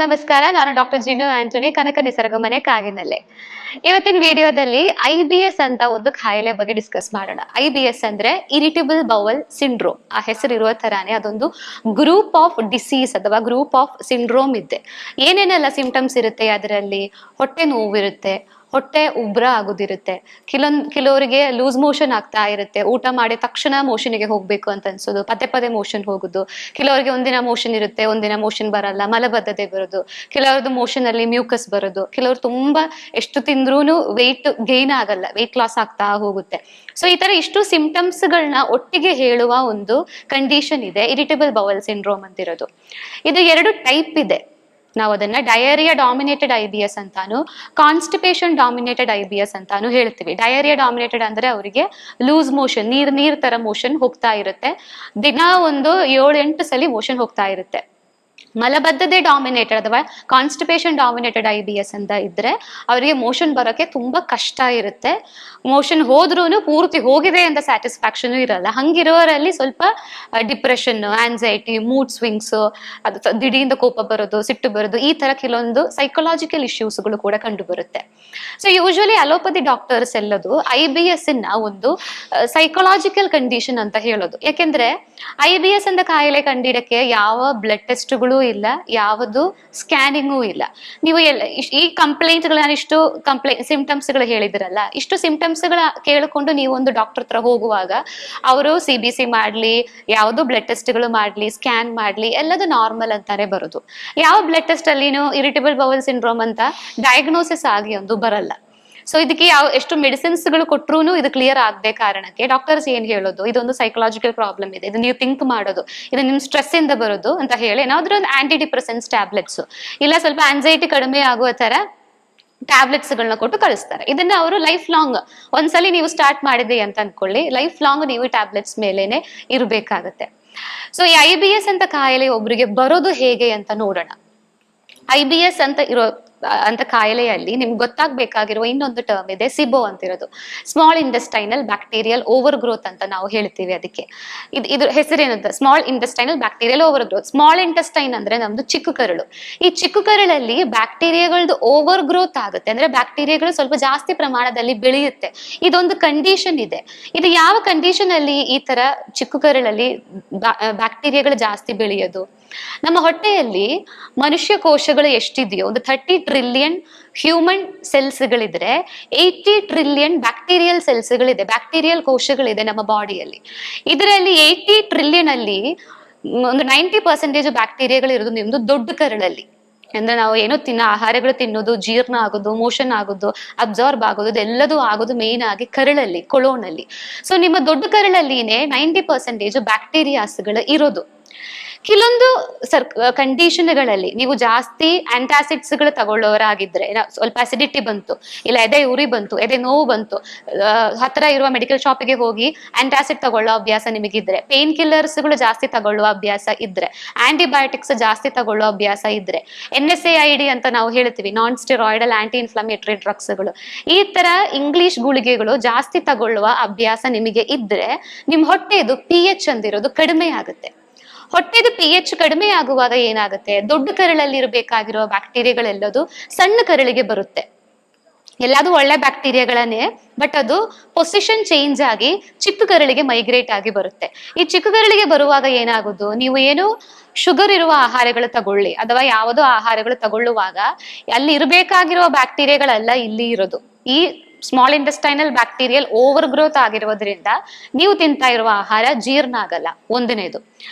ನಮಸ್ಕಾರ. ನಾನು ಡಾಕ್ಟರ್ ಜಿನು ಆಂಟೋನಿ, ಕನಕ ನಿಸರ್ಗ ಮನೆ ಕಾಗಿನಲ್ಲೆ. ಇವತ್ತಿನ ವಿಡಿಯೋದಲ್ಲಿ IBS ಅಂತ ಒಂದು ಕಾಯಿಲೆ ಬಗ್ಗೆ ಡಿಸ್ಕಸ್ ಮಾಡೋಣ. IBS ಅಂದ್ರೆ ಇರಿಟೇಬಲ್ ಬೌವಲ್ ಸಿಂಡ್ರೋಮ್. ಆ ಹೆಸರು ಇರುವ ತರಾನೇ ಅದೊಂದು ಗ್ರೂಪ್ ಆಫ್ ಡಿಸೀಸ್ ಅಥವಾ ಗ್ರೂಪ್ ಆಫ್ ಸಿಂಡ್ರೋಮ್ ಇದೆ. ಏನೇನೆಲ್ಲ ಸಿಂಪ್ಟಮ್ಸ್ ಇರುತ್ತೆ ಅದರಲ್ಲಿ? ಹೊಟ್ಟೆ ನೋವಿರುತ್ತೆ, ಹೊಟ್ಟೆ ಉಬ್ರ ಆಗೋದಿರುತ್ತೆ, ಕೆಲವರಿಗೆ ಲೂಸ್ ಮೋಷನ್ ಆಗ್ತಾ ಇರುತ್ತೆ, ಊಟ ಮಾಡಿದ ತಕ್ಷಣ ಮೋಷನ್ಗೆ ಹೋಗ್ಬೇಕು ಅಂತ ಅನ್ಸೋದು, ಪದೇ ಪದೇ ಮೋಷನ್ ಹೋಗುದು, ಕೆಲವರಿಗೆ ಒಂದಿನ ಮೋಷನ್ ಇರುತ್ತೆ, ಒಂದಿನ ಮೋಷನ್ ಬರಲ್ಲ, ಮಲಬದ್ಧತೆ ಬರೋದು, ಕೆಲವರದ್ದು ಮೋಷನ್ ಅಲ್ಲಿ ಮ್ಯೂಕಸ್ ಬರೋದು, ಕೆಲವರು ತುಂಬಾ ಎಷ್ಟು ತಿಂದ್ರೂ ವೆಯ್ಟ್ ಗೇನ್ ಆಗಲ್ಲ, ವೆಯ್ಟ್ ಲಾಸ್ ಆಗ್ತಾ ಹೋಗುತ್ತೆ. ಸೊ ಈ ತರ ಇಷ್ಟು ಸಿಂಪ್ಟಮ್ಸ್ ಗಳನ್ನ ಒಟ್ಟಿಗೆ ಹೇಳುವ ಒಂದು ಕಂಡೀಷನ್ ಇದೆ ಇರಿಟೇಬಲ್ ಬೌವಲ್ ಸಿಂಡ್ರೋಮ್ ಅಂತಿರೋದು. ಇದು ಎರಡು ಟೈಪ್ ಇದೆ. ನಾವು ಅದನ್ನ ಡಯರಿಯಾ ಡಾಮಿನೇಟೆಡ್ IBS ಅಂತಾನು, ಕಾನ್ಸ್ಟಿಪೇಷನ್ ಡಾಮಿನೇಟೆಡ್ IBS ಅಂತಾನು ಹೇಳ್ತೀವಿ. ಡಯರಿಯಾ ಡಾಮಿನೇಟೆಡ್ ಅಂದ್ರೆ ಅವರಿಗೆ ಲೂಸ್ ಮೋಷನ್, ನೀರ್ ತರ ಮೋಷನ್ ಹೋಗ್ತಾ ಇರುತ್ತೆ, ದಿನ ಒಂದು 7-8 ಸಲ ಮೋಷನ್ ಹೋಗ್ತಾ ಇರುತ್ತೆ. ಮಲಬದ್ಧತೆ ಡಾಮಿನೇಟೆಡ್ ಅಥವಾ ಕಾನ್ಸ್ಟಿಪೇಷನ್ ಡಾಮಿನೇಟೆಡ್ IBS ಅಂತ ಇದ್ರೆ ಅವರಿಗೆ ಮೋಷನ್ ಬರೋಕೆ ತುಂಬಾ ಕಷ್ಟ ಇರುತ್ತೆ. ಮೋಷನ್ ಹೋದ್ರೂ ಪೂರ್ತಿ ಹೋಗಿದೆ ಅಂತ ಸ್ಯಾಟಿಸ್ಫ್ಯಾಕ್ಷನ್ ಇರಲ್ಲ. ಹಂಗಿರೋರಲ್ಲಿ ಸ್ವಲ್ಪ ಡಿಪ್ರೆಷನ್, ಆನ್ಸೈಟಿ, ಮೂಡ್ ಸ್ವಿಂಗ್ಸ್, ಅದು ದಿಢೀರಿಂದ ಕೋಪ ಬರೋದು, ಸಿಟ್ಟು ಬರೋದು, ಈ ತರ ಕೆಲವೊಂದು ಸೈಕಲಾಜಿಕಲ್ ಇಶ್ಯೂಸ್ಗಳು ಕೂಡ ಕಂಡು ಬರುತ್ತೆ. ಸೊ ಯೂಶಲಿ ಅಲೋಪತಿ ಡಾಕ್ಟರ್ಸ್ ಎಲ್ಲದು IBS ಒಂದು ಸೈಕಲಾಜಿಕಲ್ ಕಂಡೀಷನ್ ಅಂತ ಹೇಳೋದು. ಯಾಕೆಂದ್ರೆ IBS ಅಂತ ಕಾಯಿಲೆ ಕಂಡಿಡಕ್ಕೆ ಯಾವ ಬ್ಲಡ್ ಟೆಸ್ಟ್ಗಳು ಇಲ್ಲ, ಯಾವುದು ಸ್ಕ್ಯಾನಿಂಗು ಇಲ್ಲ. ನೀವು ಈ ಕಂಪ್ಲೇಂಟ್ ಇಷ್ಟು ಸಿಂಪ್ಟಮ್ಸ್ ಗಳು ಹೇಳಿದ್ರಲ್ಲ, ಇಷ್ಟು ಸಿಂಪ್ಟಮ್ಸ್ ಗಳ ಕೇಳಿಕೊಂಡು ನೀವು ಒಂದು ಡಾಕ್ಟರ್ ಹತ್ರ ಹೋಗುವಾಗ ಅವರು CBC ಮಾಡ್ಲಿ, ಯಾವ್ದು ಬ್ಲಡ್ ಟೆಸ್ಟ್ ಗಳು ಮಾಡ್ಲಿ, ಸ್ಕ್ಯಾನ್ ಮಾಡ್ಲಿ, ಎಲ್ಲದು ನಾರ್ಮಲ್ ಅಂತಾನೆ ಬರೋದು. ಯಾವ ಬ್ಲಡ್ ಟೆಸ್ಟ್ ಅಲ್ಲಿನೂ ಇರಿಟೇಬಲ್ ಬೌವಲ್ ಸಿಂಡ್ರೋಮ್ ಅಂತ ಡಯಾಗ್ನೋಸಿಸ್ ಆಗಿ ಒಂದು ಬರಲ್ಲ. ಸೊ ಇದಕ್ಕೆ ಎಷ್ಟು ಮೆಡಿಸಿನ್ಸ್ ಗಳು ಕೊಟ್ರು ಇದು ಕ್ಲಿಯರ್ ಆಗದೆ ಕಾರಣಕ್ಕೆ ಡಾಕ್ಟರ್ಸ್ ಏನ್ ಹೇಳೋದು, ಇದೊಂದು ಸೈಕಲಾಜಿಕಲ್ ಪ್ರಾಬ್ಲಮ್ ಇದೆ, ಇದು ನೀವು ಥಿಂಕ್ ಮಾಡೋದು, ಇದು ನಿಮ್ ಸ್ಟ್ರೆಸ್ ಇಂದ ಬರೋದು ಅಂತ ಹೇಳಿ ಏನಾದ್ರೂ ಒಂದು ಆಂಟಿ ಡಿಪ್ರೆಸೆನ್ಸ್ ಟ್ಯಾಬ್ಲೆಟ್ಸ್ ಇಲ್ಲ ಸ್ವಲ್ಪ ಆನ್ಸೈಟಿ ಕಡಿಮೆ ಆಗುವ ತರ ಟ್ಯಾಬ್ಲೆಟ್ಸ್ ಗಳನ್ನ ಕೊಟ್ಟು ಕಳಿಸ್ತಾರೆ. ಇದನ್ನ ಅವರು ಲೈಫ್ ಲಾಂಗ್, ಒಂದ್ಸಲಿ ನೀವು ಸ್ಟಾರ್ಟ್ ಮಾಡಿದೆ ಅಂತ ಅನ್ಕೊಳ್ಳಿ, ಲೈಫ್ ಲಾಂಗ್ ನೀವು ಟ್ಯಾಬ್ಲೆಟ್ಸ್ ಮೇಲೇನೆ ಇರಬೇಕಾಗತ್ತೆ. ಸೊ ಈ IBS ಅಂತ ಕಾಯಿಲೆ ಒಬ್ರಿಗೆ ಬರೋದು ಹೇಗೆ ಅಂತ ನೋಡೋಣ. IBS ಅಂತ ಕಾಯಿಲೆಯಲ್ಲಿ ನಿಮ್ಗೆ ಗೊತ್ತಾಗ್ಬೇಕಾಗಿರುವ ಇನ್ನೊಂದು ಟರ್ಮ್ ಇದೆ, ಸಿಬೋ ಅಂತಿರೋದು. Small intestinal bacterial overgrowth ಅಂತ ನಾವು ಹೇಳ್ತೀವಿ. ಅದಕ್ಕೆ ಇದು ಹೆಸರೇನಂತ, small intestinal bacterial overgrowth. Small intestine ಅಂದ್ರೆ ನಮ್ದು ಚಿಕ್ಕ ಕರಳು. ಈ ಚಿಕ್ಕ ಕರಳಲ್ಲಿ ಬ್ಯಾಕ್ಟೀರಿಯಾಗಳದ್ದು ಓವರ್ ಗ್ರೋತ್ ಆಗುತ್ತೆ, ಅಂದ್ರೆ ಬ್ಯಾಕ್ಟೀರಿಯಾಗಳು ಸ್ವಲ್ಪ ಜಾಸ್ತಿ ಪ್ರಮಾಣದಲ್ಲಿ ಬೆಳೆಯುತ್ತೆ. ಇದೊಂದು ಕಂಡೀಷನ್ ಇದೆ. ಇದು ಯಾವ ಕಂಡೀಷನ್ ಅಲ್ಲಿ ಈ ತರ ಚಿಕ್ಕ ಕರಳಲ್ಲಿ ಬ್ಯಾಕ್ಟೀರಿಯಾಗಳು ಜಾಸ್ತಿ ಬೆಳೆಯೋದು? ನಮ್ಮ ಹೊಟ್ಟೆಯಲ್ಲಿ ಮನುಷ್ಯ ಕೋಶಗಳು ಎಷ್ಟಿದೆಯೋ, ಒಂದು 30 ಟ್ರಿಲಿಯನ್ ಹ್ಯೂಮನ್ ಸೆಲ್ಸ್ ಗಳಿದ್ರೆ 80 ಟ್ರಿಲಿಯನ್ ಬ್ಯಾಕ್ಟೀರಿಯಲ್ ಸೆಲ್ಸ್ ಗಳಿದೆ, ಬ್ಯಾಕ್ಟೀರಿಯಲ್ ಕೋಶಗಳಿದೆ ನಮ್ಮ ಬಾಡಿಯಲ್ಲಿ. ಇದರಲ್ಲಿ 80 ಟ್ರಿಲಿಯನ್ ಅಲ್ಲಿ ಒಂದು 90% ಬ್ಯಾಕ್ಟೀರಿಯಾಗಳು ಇರೋದು ನಿಮ್ದು ದೊಡ್ಡ ಕರಳಲ್ಲಿ. ಅಂದ್ರೆ ನಾವು ಏನೋ ಆಹಾರಗಳು ತಿನ್ನೋದು, ಜೀರ್ಣ ಆಗೋದು, ಮೋಷನ್ ಆಗೋದು, ಅಬ್ಸಾರ್ಬ್ ಆಗೋದು, ಎಲ್ಲದೂ ಆಗೋದು ಮೇನ್ ಆಗಿ ಕರಳಲ್ಲಿ, ಕೊಳೋನಲ್ಲಿ. ಸೊ ನಿಮ್ಮ ದೊಡ್ಡ ಕರಳಲ್ಲಿನೇ 90% ಬ್ಯಾಕ್ಟೀರಿಯಾಸ್ಗಳು ಇರೋದು. ಕೆಲವೊಂದು ಕಂಡೀಷನ್ಗಳಲ್ಲಿ ನೀವು ಜಾಸ್ತಿ ಆಂಟಾಸಿಡ್ಸ್ ಗಳು ತಗೊಳ್ಳೋರಾಗಿದ್ರೆ, ಸ್ವಲ್ಪ ಅಸಿಡಿಟಿ ಬಂತು, ಇಲ್ಲ ಎದೆ ಉರಿ ಬಂತು, ಎದೆ ನೋವು ಬಂತು, ಹತ್ರ ಇರುವ ಮೆಡಿಕಲ್ ಶಾಪಿಗೆ ಹೋಗಿ ಆಂಟಾಸಿಡ್ ತಗೊಳ್ಳೋ ಅಭ್ಯಾಸ ನಿಮಗಿದ್ರೆ, ಪೇನ್ ಕಿಲ್ಲರ್ಸ್ ಗಳು ಜಾಸ್ತಿ ತಗೊಳ್ಳುವ ಅಭ್ಯಾಸ ಇದ್ರೆ, ಆಂಟಿಬಯೋಟಿಕ್ಸ್ ಜಾಸ್ತಿ ತಗೊಳ್ಳೋ ಅಭ್ಯಾಸ ಇದ್ರೆ, NSAID ಅಂತ ನಾವು ಹೇಳ್ತೀವಿ, ನಾನ್ ಸ್ಟೆರಾಯ್ಡಲ್ ಆಂಟಿ ಇನ್ಫ್ಲಮೇಟರಿ ಡ್ರಗ್ಸ್ ಗಳು, ಈ ತರ ಇಂಗ್ಲಿಷ್ ಗುಳಿಗೆಗಳು ಜಾಸ್ತಿ ತಗೊಳ್ಳುವ ಅಭ್ಯಾಸ ನಿಮಗೆ ಇದ್ರೆ ನಿಮ್ ಹೊಟ್ಟೆದು pH ಅಂದಿರೋದು ಕಡಿಮೆ ಆಗುತ್ತೆ. ಹೊಟ್ಟೆದು pH ಕಡಿಮೆ ಆಗುವಾಗ ಏನಾಗುತ್ತೆ, ದೊಡ್ಡ ಕರಳಲ್ಲಿ ಇರಬೇಕಾಗಿರೋ ಬ್ಯಾಕ್ಟೀರಿಯಾಗಳೆಲ್ಲದು ಸಣ್ಣ ಕರಳಿಗೆ ಬರುತ್ತೆ. ಎಲ್ಲಾದು ಒಳ್ಳೆ ಬ್ಯಾಕ್ಟೀರಿಯಾಗಳನ್ನೇ, ಬಟ್ ಅದು ಪೊಸಿಷನ್ ಚೇಂಜ್ ಆಗಿ ಚಿಕ್ಕ ಕರಳಿಗೆ ಮೈಗ್ರೇಟ್ ಆಗಿ ಬರುತ್ತೆ. ಈ ಚಿಕ್ಕ ಕರಳಿಗೆ ಬರುವಾಗ ಏನಾಗುದು, ನೀವು ಏನು ಶುಗರ್ ಇರುವ ಆಹಾರಗಳು ತಗೊಳ್ಳಿ ಅಥವಾ ಯಾವುದೋ ಆಹಾರಗಳು ತಗೊಳ್ಳುವಾಗ ಅಲ್ಲಿ ಇರಬೇಕಾಗಿರುವ ಬ್ಯಾಕ್ಟೀರಿಯಾಗಳೆಲ್ಲ ಇಲ್ಲಿ ಇರೋದು. ಈ small intestinal bacterial over growth ಆಗಿರೋದ್ರಿಂದ ನೀವು ತಿಂತಾ ಇರುವ ಆಹಾರ ಜೀರ್ಣ ಆಗಲ್ಲ, ಒಂದನೇದು.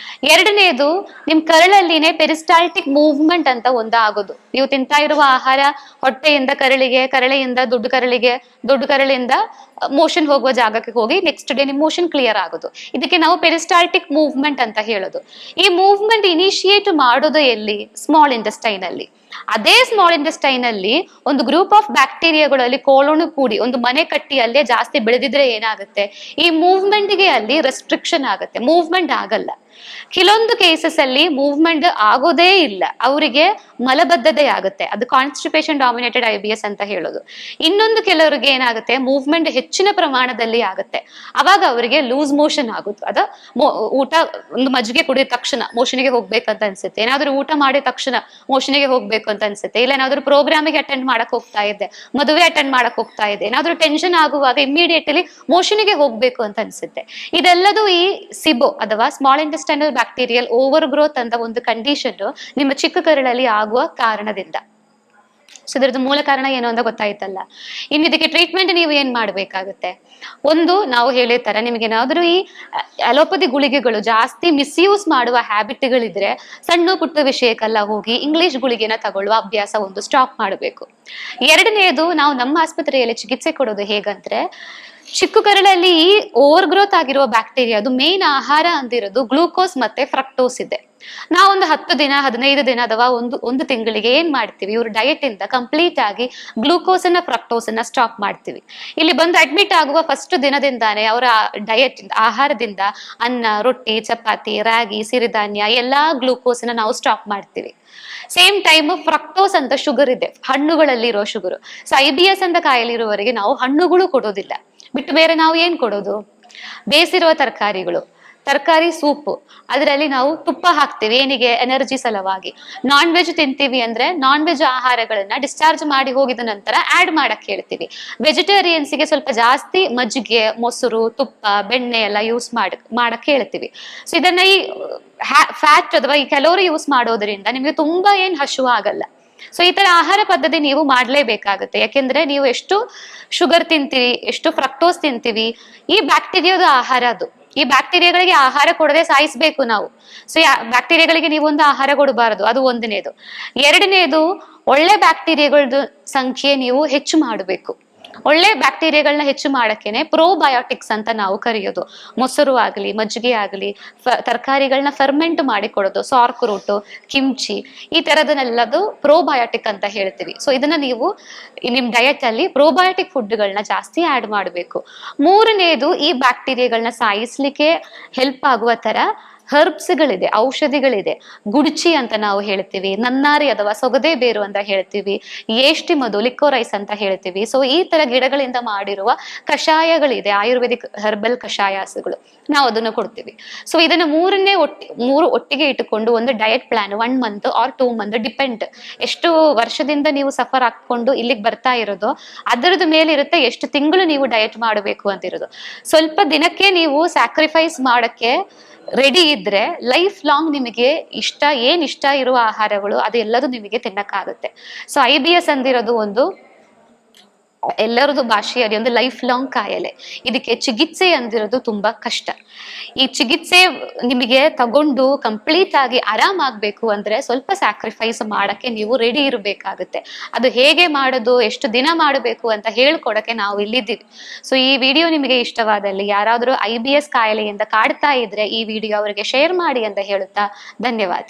ಎರಡನೇದು, ನಿಮ್ ಕರಳಲ್ಲಿನೇ ಪೆರಿಸ್ಟಾಲ್ಟಿಕ್ ಮೂವ್ಮೆಂಟ್ ಅಂತ ಆಗೋದು. ನೀವು ತಿಂತಾ ಇರುವ ಆಹಾರ ಹೊಟ್ಟೆಯಿಂದ ಕರಳಿಗೆ, ಕರಳೆಯಿಂದ ದೊಡ್ಡ ಕರಳಿಗೆ, ದೊಡ್ಡ ಕರಳಿಂದ ಮೋಷನ್ ಹೋಗುವ ಜಾಗಕ್ಕೆ ಹೋಗಿ ನೆಕ್ಸ್ಟ್ ಡೇ ನಿಮ್ ಮೋಷನ್ ಕ್ಲಿಯರ್ ಆಗೋದು. ಇದಕ್ಕೆ ನಾವು ಪೆರಿಸ್ಟಾಲ್ಟಿಕ್ ಮೂವ್ಮೆಂಟ್ ಅಂತ ಹೇಳೋದು. ಈ ಮೂವ್ಮೆಂಟ್ ಇನಿಶಿಯೇಟ್ ಮಾಡೋದು ಎಲ್ಲಿ? ಸ್ಮಾಲ್ ಇಂಟೆಸ್ಟೈನ್ ಅಲ್ಲಿ. ಅದೇ ಸ್ಮಾಲ್ ಇಂಟೆಸ್ಟೈನ್ ಅಲ್ಲಿ ಒಂದು ಗ್ರೂಪ್ ಆಫ್ ಬ್ಯಾಕ್ಟೀರಿಯಾಗಳಲ್ಲಿ ಕೋಲೋನು ಕೂಡಿ ಒಂದು ಮನೆ ಕಟ್ಟಿ ಅಲ್ಲೇ ಜಾಸ್ತಿ ಬೆಳೆದಿದ್ರೆ ಏನಾಗುತ್ತೆ, ಈ ಮೂವ್ಮೆಂಟ್ ಗೆ ಅಲ್ಲಿ ರೆಸ್ಟ್ರಿಕ್ಷನ್ ಆಗುತ್ತೆ, ಮೂವ್ಮೆಂಟ್ ಆಗಲ್ಲ. ಕೆಲವೊಂದು ಕೇಸಸ್ ಅಲ್ಲಿ ಮೂವ್ಮೆಂಟ್ ಆಗೋದೇ ಇಲ್ಲ, ಅವರಿಗೆ ಮಲಬದ್ಧತೆ ಆಗುತ್ತೆ, ಅದು ಕಾನ್ಸ್ಟಿಪೇಷನ್ ಡಾಮಿನೇಟೆಡ್ IBS ಅಂತ ಹೇಳೋದು. ಇನ್ನೊಂದು ಕೆಲವರಿಗೆ ಏನಾಗುತ್ತೆ, ಮೂವ್ಮೆಂಟ್ ಹೆಚ್ಚಿನ ಪ್ರಮಾಣದಲ್ಲಿ ಆಗುತ್ತೆ, ಅವಾಗ ಅವರಿಗೆ ಲೂಸ್ ಮೋಷನ್ ಆಗುತ್ತೆ. ಅದ ಊಟ ಒಂದು ಮಜ್ಜಿಗೆ ಕುಡಿದ ತಕ್ಷಣ ಮೋಷನ್ಗೆ ಹೋಗ್ಬೇಕಂತ ಅನ್ಸುತ್ತೆ, ಏನಾದ್ರೂ ಊಟ ಮಾಡಿದ ತಕ್ಷಣ ಮೋಷನ್ಗೆ ಹೋಗ್ಬೇಕು ಅಂತ ಅನ್ಸುತ್ತೆ, ಇಲ್ಲ ಏನಾದ್ರೂ ಪ್ರೋಗ್ರಾಮಿಗೆ ಅಟೆಂಡ್ ಮಾಡಕ್ ಹೋಗ್ತಾ ಇದ್ದೆ, ಮದುವೆ ಅಟೆಂಡ್ ಮಾಡಕ್ ಹೋಗ್ತಾ ಇದೆ, ಏನಾದ್ರೂ ಟೆನ್ಷನ್ ಆಗುವಾಗ ಇಮಿಡಿಯೇಟ್ಲಿ ಮೋಷನ್ಗೆ ಹೋಗ್ಬೇಕು ಅಂತ ಅನ್ಸುತ್ತೆ. ಇದೆಲ್ಲದೂ ಈ ಸಿಬೋ ಅಥವಾ small intestinal bacterial overgrowth ಅಂತ ಒಂದು ಕಂಡೀಷನ್ ನಿಮ್ಮ ಚಿಕ್ಕ ಕರಳಲ್ಲಿ ಆಗುವ ಕಾರಣದಿಂದ. ಸೊ ಇದ್ರದ್ದು ಮೂಲ ಕಾರಣ ಏನು ಅಂತ ಗೊತ್ತಾಯ್ತಲ್ಲ. ಇನ್ನು ಇದಕ್ಕೆ ಟ್ರೀಟ್ಮೆಂಟ್ ನೀವು ಏನ್ ಮಾಡ್ಬೇಕಾಗುತ್ತೆ, ಒಂದು ನಾವು ಹೇಳಿದ ತರ ನಿಮ್ಗೆ ಏನಾದ್ರೂ ಈ ಅಲೋಪತಿ ಗುಳಿಗೆಗಳು ಜಾಸ್ತಿ ಮಿಸ್ಯೂಸ್ ಮಾಡುವ ಹ್ಯಾಬಿಟ್ಗಳಿದ್ರೆ ಸಣ್ಣ ಪುಟ್ಟ ವಿಷಯಕ್ಕೆಲ್ಲ ಹೋಗಿ ಇಂಗ್ಲಿಷ್ ಗುಳಿಗೆನ ತಗೊಳ್ಳುವ ಅಭ್ಯಾಸ ಒಂದು ಸ್ಟಾಪ್ ಮಾಡಬೇಕು. ಎರಡನೇದು, ನಾವು ನಮ್ಮ ಆಸ್ಪತ್ರೆಯಲ್ಲಿ ಚಿಕಿತ್ಸೆ ಕೊಡೋದು ಹೇಗಂದ್ರೆ, ಚಿಕ್ಕ ಕರಳಲ್ಲಿ ಈ ಓವರ್ ಗ್ರೋತ್ ಆಗಿರುವ ಬ್ಯಾಕ್ಟೀರಿಯಾ ಅದು ಮೇನ್ ಆಹಾರ ಅಂದಿರೋದು ಗ್ಲೂಕೋಸ್ ಮತ್ತೆ ಫ್ರಕ್ಟೋಸ್ ಇದೆ. ನಾವೊಂದು 10 ದಿನ 15 ದಿನ ಅಥವಾ ಒಂದು ತಿಂಗಳಿಗೆ ಏನ್ ಮಾಡ್ತೀವಿ, ಇವ್ರ ಡಯಟ್ ಇಂದ ಕಂಪ್ಲೀಟ್ ಆಗಿ ಗ್ಲೂಕೋಸ್ ಅನ್ನ ಫ್ರಕ್ಟೋಸ್ ಅನ್ನ ಸ್ಟಾಪ್ ಮಾಡ್ತೀವಿ. ಇಲ್ಲಿ ಬಂದು ಅಡ್ಮಿಟ್ ಆಗುವ ಫಸ್ಟ್ ದಿನದಿಂದಾನೇ ಅವರ ಡಯಟ್ ಆಹಾರದಿಂದ ಅನ್ನ, ರೊಟ್ಟಿ, ಚಪಾತಿ, ರಾಗಿ, ಸಿರಿಧಾನ್ಯ ಎಲ್ಲಾ ಗ್ಲೂಕೋಸ್ ಅನ್ನ ನಾವು ಸ್ಟಾಪ್ ಮಾಡ್ತೀವಿ. ಸೇಮ್ ಟೈಮ್ ಫ್ರಕ್ಟೋಸ್ ಅಂತ ಶುಗರ್ ಇದೆ, ಹಣ್ಣುಗಳಲ್ಲಿ ಇರೋ ಶುಗರ್. ಸೊ IBS ಅಂತ ಕಾಯಿಲೆ ಇರುವವರೆಗೆ ನಾವು ಹಣ್ಣುಗಳು ಕೊಡೋದಿಲ್ಲ, ಬಿಟ್ಟು ಬೇರೆ ನಾವು ಏನ್ ಕೊಡೋದು, ಬೇಯಿಸಿರುವ ತರಕಾರಿಗಳು, ತರಕಾರಿ ಸೂಪ್, ಅದರಲ್ಲಿ ನಾವು ತುಪ್ಪ ಹಾಕ್ತೀವಿ, ಏನಿಗೆ, ಎನರ್ಜಿ ಸಲುವಾಗಿ. ನಾನ್ ವೆಜ್ ತಿಂತೀವಿ ಅಂದ್ರೆ ನಾನ್ ವೆಜ್ ಆಹಾರಗಳನ್ನ ಡಿಸ್ಚಾರ್ಜ್ ಮಾಡಿ ಹೋಗಿದ ನಂತರ ಆಡ್ ಮಾಡಕ್ ಹೇಳ್ತೀವಿ. ವೆಜಿಟೇರಿಯನ್ಸ್ಗೆ ಸ್ವಲ್ಪ ಜಾಸ್ತಿ ಮಜ್ಜಿಗೆ, ಮೊಸರು, ತುಪ್ಪ, ಬೆಣ್ಣೆ ಎಲ್ಲ ಯೂಸ್ ಮಾಡಕ್ ಹೇಳ್ತೀವಿ. ಸೊ ಇದನ್ನ ಈ ಫ್ಯಾಟ್ ಅಥವಾ ಈ ಕ್ಯಾಲೋರಿ ಯೂಸ್ ಮಾಡೋದ್ರಿಂದ ನಿಮ್ಗೆ ತುಂಬಾ ಏನ್ ಹಸಿವು ಆಗಲ್ಲ. ಸೊ ಈ ತರ ಆಹಾರ ಪದ್ಧತಿ ನೀವು ಮಾಡ್ಲೇಬೇಕಾಗುತ್ತೆ, ಯಾಕೆಂದ್ರೆ ನೀವು ಎಷ್ಟು ಶುಗರ್ ತಿಂತೀವಿ, ಎಷ್ಟು ಫ್ರಕ್ಟೋಸ್ ತಿಂತೀವಿ, ಈ ಬ್ಯಾಕ್ಟೀರಿಯಾದ ಆಹಾರ ಅದು. ಈ ಬ್ಯಾಕ್ಟೀರಿಯಾಗಳಿಗೆ ಆಹಾರ ಕೊಡದೆ ಸಾಯಿಸ್ಬೇಕು ನಾವು. ಸೊ ಬ್ಯಾಕ್ಟೀರಿಯಾಗಳಿಗೆ ನೀವೊಂದು ಆಹಾರ ಕೊಡಬಾರದು, ಅದು ಒಂದನೇದು. ಎರಡನೇದು, ಒಳ್ಳೆ ಬ್ಯಾಕ್ಟೀರಿಯಾಗಳದ್ದು ಸಂಖ್ಯೆ ನೀವು ಹೆಚ್ಚು ಮಾಡಬೇಕು. ಒಳ್ಳೆ ಬ್ಯಾಕ್ಟೀರಿಯಾಗಳನ್ನ ಹೆಚ್ಚು ಮಾಡಕ್ಕೇನೆ ಪ್ರೋಬಯೋಟಿಕ್ಸ್ ಅಂತ ನಾವು ಕರೆಯೋದು. ಮೊಸರು ಆಗಲಿ, ಮಜ್ಜಿಗೆ ಆಗಲಿ, ತರಕಾರಿಗಳನ್ನ ಫರ್ಮೆಂಟ್ ಮಾಡಿ ಕೊಡೋದು, ಸಾರ್ಕ್ರೂಟು, ಕಿಮ್ಚಿ, ಈ ತರದನ್ನೆಲ್ಲದು ಪ್ರೋಬಯೋಟಿಕ್ ಅಂತ ಹೇಳ್ತೀವಿ. ಸೊ ಇದನ್ನ ನೀವು ನಿಮ್ ಡಯಟ್ ಅಲ್ಲಿ ಪ್ರೋಬಯೋಟಿಕ್ ಫುಡ್ಗಳನ್ನ ಜಾಸ್ತಿ ಆಡ್ ಮಾಡಬೇಕು. ಮೂರನೇದು, ಈ ಬ್ಯಾಕ್ಟೀರಿಯಾಗಳನ್ನ ಸಾಯಿಸ್ಲಿಕ್ಕೆ ಹೆಲ್ಪ್ ಆಗುವ ತರ ಹರ್ಬ್ಸ್ಗಳಿದೆ, ಔಷಧಿಗಳಿದೆ. ಗುಡ್ಚಿ ಅಂತ ನಾವು ಹೇಳ್ತೀವಿ, ನನ್ನಾರಿ ಅಥವಾ ಸೊಗದೆ ಬೇರು ಅಂತ ಹೇಳ್ತೀವಿ, ಏಷ್ಟಿ ಮಧು, ಲಿಕೋರೈಸ್ ಅಂತ ಹೇಳ್ತೀವಿ. ಸೊ ಈ ತರ ಗಿಡಗಳಿಂದ ಮಾಡಿರುವ ಕಷಾಯಗಳಿದೆ, ಆಯುರ್ವೇದಿಕ್ ಹರ್ಬಲ್ ಕಷಾಯಗಳು, ನಾವು ಅದನ್ನು ಕೊಡ್ತೀವಿ. ಸೊ ಇದನ್ನ ಮೂರು ಒಟ್ಟಿಗೆ ಇಟ್ಟುಕೊಂಡು ಒಂದು diet plan 1 month R 2 month depend, ಎಷ್ಟು ವರ್ಷದಿಂದ ನೀವು ಸಫರ್ ಹಾಕೊಂಡು ಇಲ್ಲಿಗೆ ಬರ್ತಾ ಇರೋದು ಅದರದ ಮೇಲೆ ಇರುತ್ತೆ, ಎಷ್ಟು ತಿಂಗಳು ನೀವು ಡಯಟ್ ಮಾಡಬೇಕು ಅಂತ ಇರೋದು. ಸ್ವಲ್ಪ ದಿನಕ್ಕೆ ನೀವು ಸ್ಯಾಕ್ರಿಫೈಸ್ ಮಾಡಕ್ಕೆ ರೆಡಿ ಇದ್ರೆ ಲೈಫ್ ಲಾಂಗ್ ನಿಮಗೆ ಏನ್ ಇಷ್ಟ ಇರುವ ಆಹಾರಗಳು ಅದೆಲ್ಲದು ನಿಮಗೆ ತಿನ್ನಕ್ಕಾಗುತ್ತೆ. ಸೊ IBS ಅಂದಿರೋದು ಒಂದು ಎಲ್ಲರದು ಭಾಷೆಯಲ್ಲಿ ಒಂದು ಲೈಫ್ ಲಾಂಗ್ ಕಾಯಿಲೆ. ಇದಕ್ಕೆ ಚಿಕಿತ್ಸೆ ಅಂದಿರೋದು ತುಂಬಾ ಕಷ್ಟ. ಈ ಚಿಕಿತ್ಸೆ ನಿಮಗೆ ತಗೊಂಡು ಕಂಪ್ಲೀಟ್ ಆಗಿ ಆರಾಮಾಗ್ಬೇಕು ಅಂದ್ರೆ ಸ್ವಲ್ಪ ಸ್ಯಾಕ್ರಿಫೈಸ್ ಮಾಡಕ್ಕೆ ನೀವು ರೆಡಿ ಇರಬೇಕಾಗುತ್ತೆ. ಅದು ಹೇಗೆ ಮಾಡೋದು, ಎಷ್ಟು ದಿನ ಮಾಡಬೇಕು ಅಂತ ಹೇಳ್ಕೊಡಕ್ಕೆ ನಾವು ಇಲ್ಲಿದ್ದೀವಿ. ಸೊ ಈ ವಿಡಿಯೋ ನಿಮಗೆ ಇಷ್ಟವಾದಲ್ಲಿ ಯಾರಾದ್ರೂ IBS ಕಾಯಿಲೆಯಿಂದ ಕಾಡ್ತಾ ಇದ್ರೆ ಈ ವಿಡಿಯೋ ಅವರಿಗೆ ಶೇರ್ ಮಾಡಿ ಅಂತ ಹೇಳುತ್ತಾ ಧನ್ಯವಾದ.